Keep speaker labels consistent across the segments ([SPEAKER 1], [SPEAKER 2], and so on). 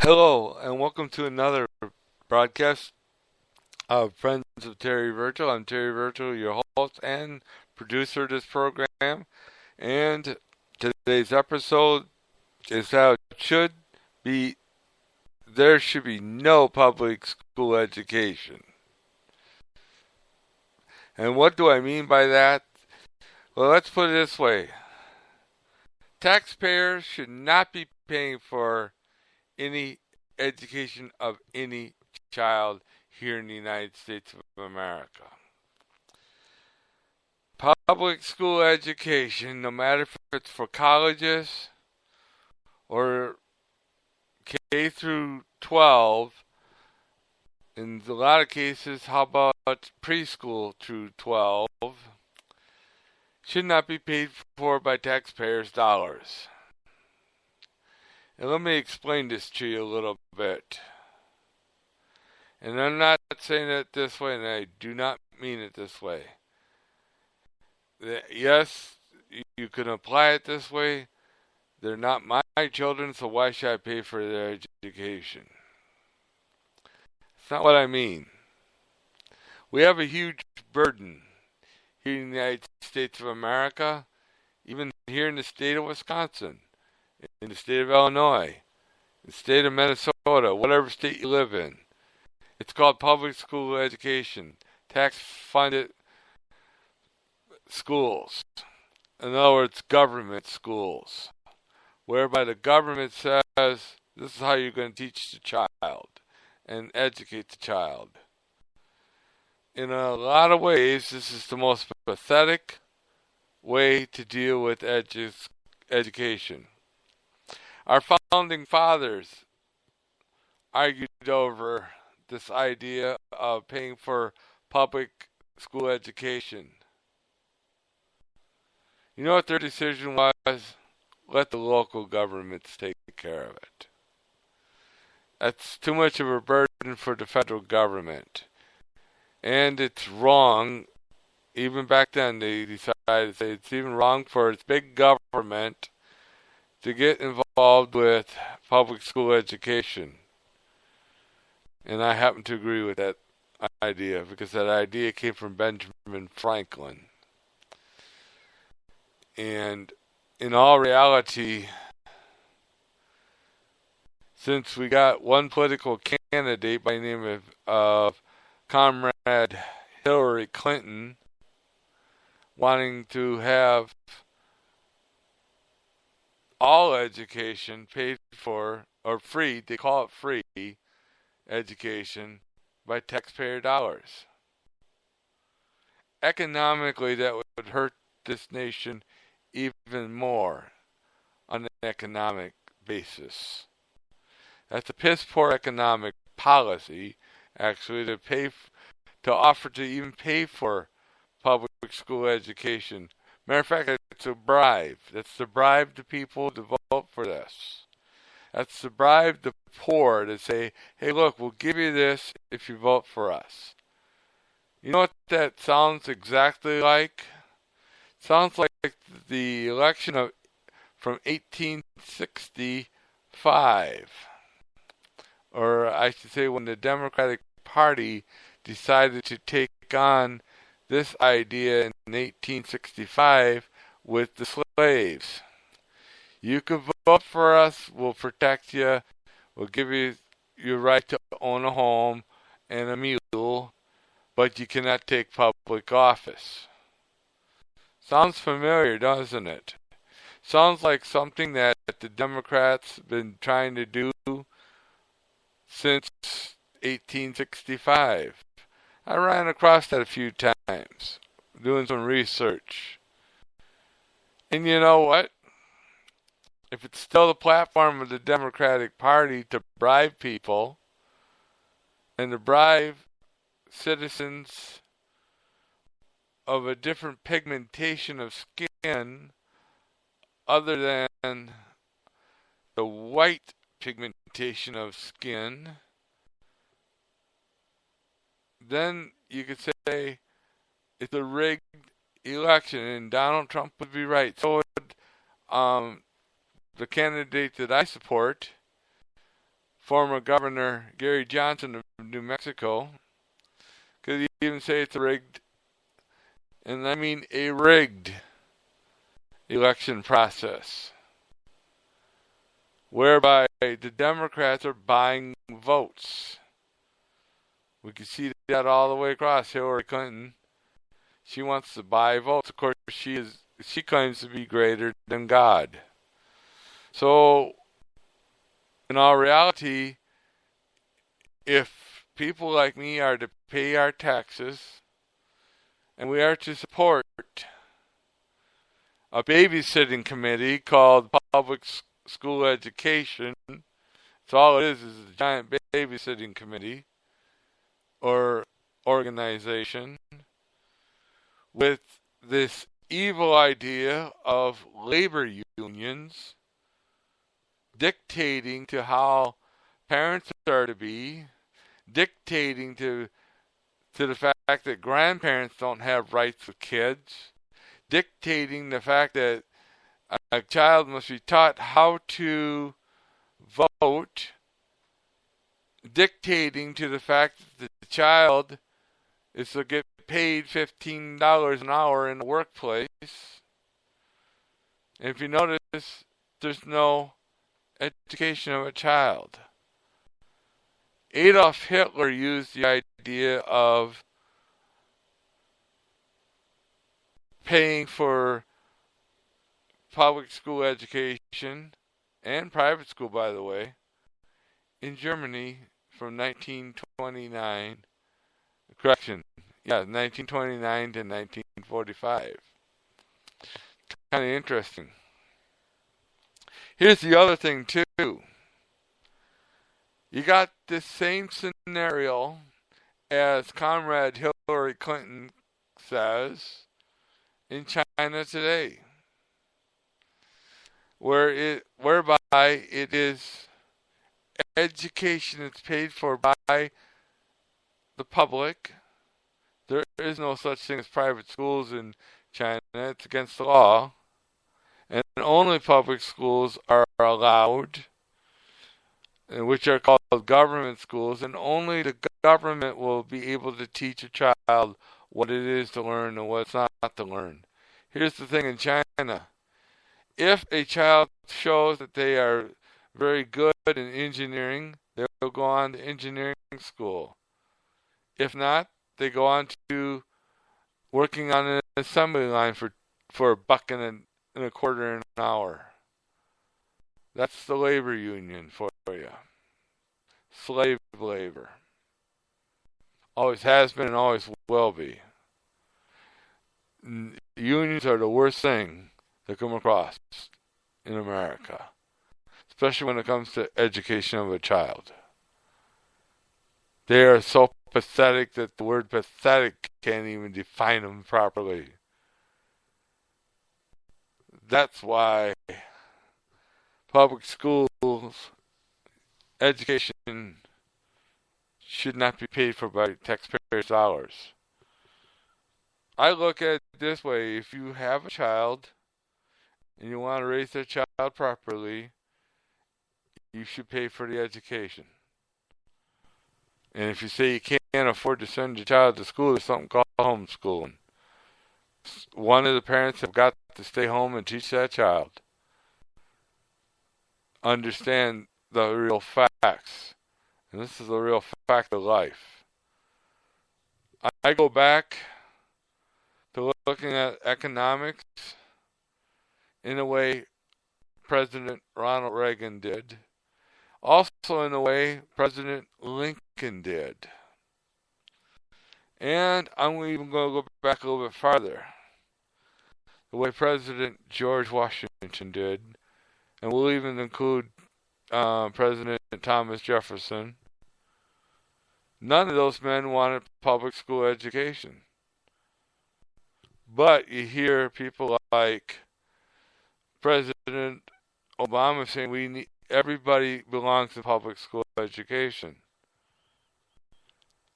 [SPEAKER 1] Hello, and welcome to another broadcast of Friends of Terry Virgil. I'm Terry Virgil, your host and producer of this program. And today's episode is how it should be there should be no public school education. And what do I mean by that? Well, let's put it this way. Taxpayers should not be paying for any education of any child here in the United States of America. Public school education, no matter if it's for colleges or K through 12, in a lot of cases, how about preschool through 12, should not be paid for by taxpayers' dollars. And let me explain this to you a little bit. And I'm not saying it this way, and I do not mean it this way. Yes, you can apply it this way. They're not my children, so why should I pay for their education? It's not what I mean. We have a huge burden here in the United States of America, even here in the state of Wisconsin, in the state of Illinois, the state of Minnesota, whatever state you live in. It's called public school education, tax-funded schools. In other words, government schools, whereby the government says this is how you're going to teach the child and educate the child. In a lot of ways, this is the most pathetic way to deal with education. Our founding fathers argued over this idea of paying for public school education. You know what their decision was? Let the local governments take care of it. That's too much of a burden for the federal government. And it's wrong. Even back then, they decided to say it's even wrong for its big government to get involved with public school education. And I happen to agree with that idea because that idea came from Benjamin Franklin. And in all reality, since we got one political candidate by the name of Comrade Hillary Clinton wanting to have all education paid for, or free, they call it free education, by taxpayer dollars. Economically, that would hurt this nation even more on an economic basis. That's a piss poor economic policy, actually, to offer to even pay for public school education. Matter of fact, it's a bribe. That's to bribe the people to vote for this. That's to bribe the poor to say, hey, look, we'll give you this if you vote for us. You know what that sounds exactly like? Sounds like the election from 1865, or I should say when the Democratic Party decided to take on this idea in 1865 with the slaves. You can vote for us, we'll protect you, we'll give you your right to own a home and a mule, but you cannot take public office. Sounds familiar, doesn't it? Sounds like something that the Democrats have been trying to do since 1865. I ran across that a few times, doing some research. And you know what? If it's still the platform of the Democratic Party to bribe people and to bribe citizens of a different pigmentation of skin other than the white pigmentation of skin, then you could say it's a rigged election and Donald Trump would be right. So would the candidate that I support former Governor Gary Johnson of New Mexico, could even say it's a rigged, and I mean a rigged election process, whereby the Democrats are buying votes. We can see that all the way across. Hillary Clinton, she wants to buy votes. Of course, she claims to be greater than God. So, in all reality, if people like me are to pay our taxes and we are to support a babysitting committee called Public School Education, that's all it is a giant babysitting committee or organization with this evil idea of labor unions dictating to how parents are to be, dictating to the fact that grandparents don't have rights with kids, dictating the fact that a child must be taught how to vote, dictating to the fact that the child is to get paid $15 an hour in the workplace. And if you notice, there's no education of a child. Adolf Hitler used the idea of paying for public school education and private school, by the way, in Germany from 1929. Correction. Yeah, 1929 to 1945. Kind of interesting. Here's the other thing, too. You got this same scenario as Comrade Hillary Clinton says in China today, whereby it is education that's paid for by the public. There is no such thing as private schools in China. It's against the law. And only public schools are allowed, which are called government schools, and only the government will be able to teach a child what it is to learn and what's not to learn. Here's the thing in China. If a child shows that they are very good in engineering, they'll go on to engineering school. If not, they go on to working on an assembly line for $1.25 an hour. That's the labor union for you. Slave labor. Always has been and always will be. Unions are the worst thing to come across in America, especially when it comes to education of a child. They are so pathetic that the word pathetic can't even define them properly. That's why public schools education should not be paid for by taxpayers' dollars. I look at it this way: if you have a child and you want to raise that child properly, you should pay for the education. And if you say you can't afford to send your child to school, there's something called homeschooling. One of the parents have got to stay home and teach that child. Understand the real facts. And this is the real fact of life. I go back to looking at economics in a way President Ronald Reagan did. Also in a way President Lincoln did. And I'm even going to go back a little bit farther. The way President George Washington did. And we'll even include President Thomas Jefferson. None of those men wanted public school education. But you hear people like President Obama saying everybody belongs to public school education.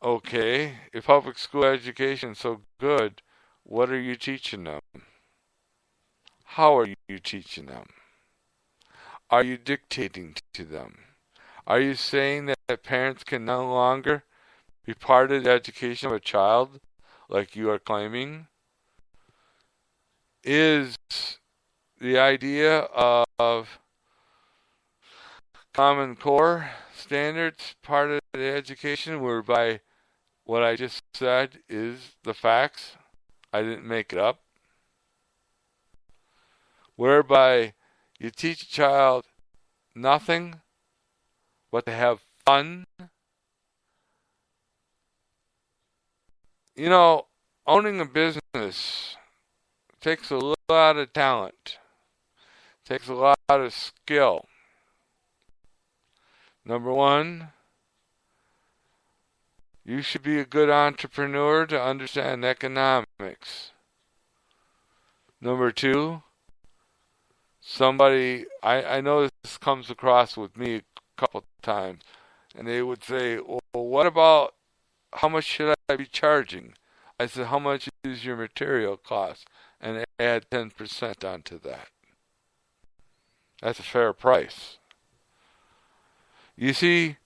[SPEAKER 1] Okay, if public school education is so good, what are you teaching them? How are you teaching them? Are you dictating to them? Are you saying that parents can no longer be part of the education of a child, like you are claiming? Is the idea of Common Core standards part of the education, whereby what I just said is the facts? I didn't make it up. Whereby you teach a child nothing but to have fun. You know, owning a business takes a lot of talent, takes a lot of skill. Number one, you should be a good entrepreneur to understand economics. Number two, I know this comes across with me a couple of times, and they would say, well, what about how much should I be charging? I said, how much is your material cost? And add 10% onto that. That's a fair price. You see,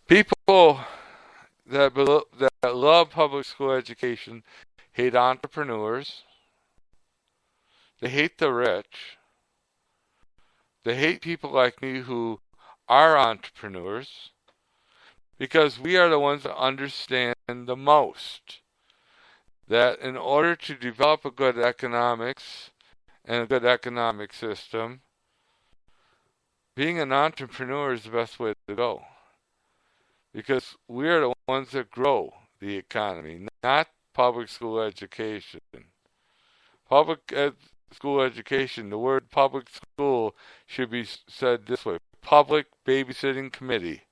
[SPEAKER 1] people that love public school education hate entrepreneurs. They hate the rich. They hate people like me who are entrepreneurs, because we are the ones that understand the most that in order to develop a good economics and a good economic system, being an entrepreneur is the best way to go. Because we are the ones that grow the economy, not public school education. School education, the word public school should be said this way: Public Babysitting Committee.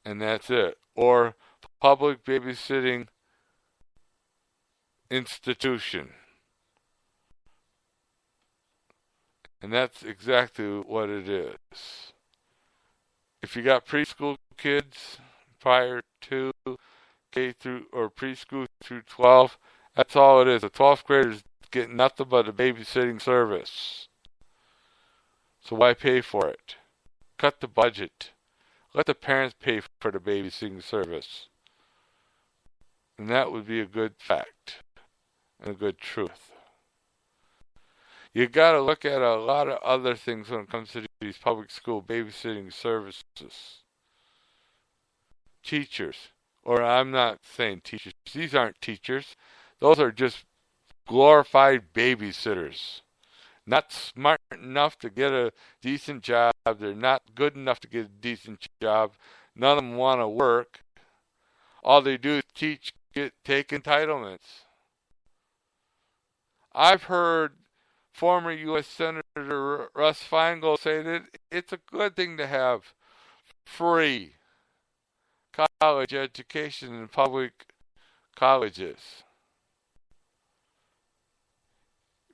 [SPEAKER 1] And that's it. Or Public Babysitting Institution. And that's exactly what it is. If you got preschool kids prior to K through, or preschool through 12, that's all it is. A 12th grader's getting nothing but a babysitting service. So why pay for it? Cut the budget. Let the parents pay for the babysitting service. And that would be a good fact and a good truth. You got to look at a lot of other things when it comes to these public school babysitting services. Teachers, or I'm not saying teachers, these aren't teachers. Those are just glorified babysitters. Not smart enough to get a decent job. They're not good enough to get a decent job. None of them want to work. All they do is teach, take entitlements. I've heard former U.S. Senator Russ Feingold say that it's a good thing to have free college education in public colleges.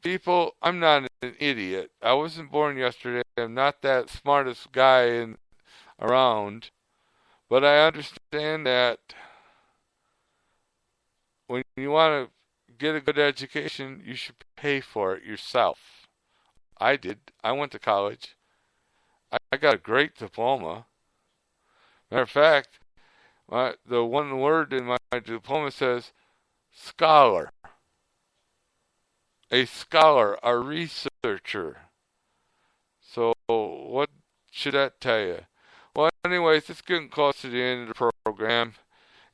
[SPEAKER 1] People, I'm not an idiot. I wasn't born yesterday. I'm not that smartest guy around. But I understand that when you want to get a good education, you should pay for it yourself. I did. I went to college. I got a great diploma. Matter of fact, the one word in my diploma says scholar. A scholar, a researcher. So what should that tell you? Well, anyways, it's getting close to the end of the program.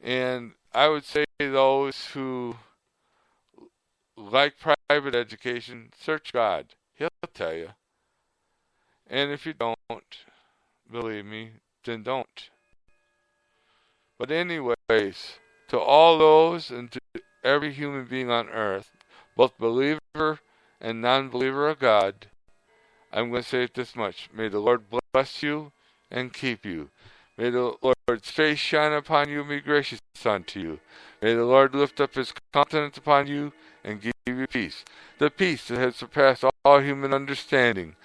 [SPEAKER 1] And I would say those who like private education, search God. He'll tell you. And if you don't believe me, then don't. But anyways, to all those and to every human being on earth, both believer and non-believer of God, I'm going to say it this much. May the Lord bless you and keep you. May the Lord's face shine upon you and be gracious unto you. May the Lord lift up his countenance upon you and give you peace. The peace that has surpassed all human understanding.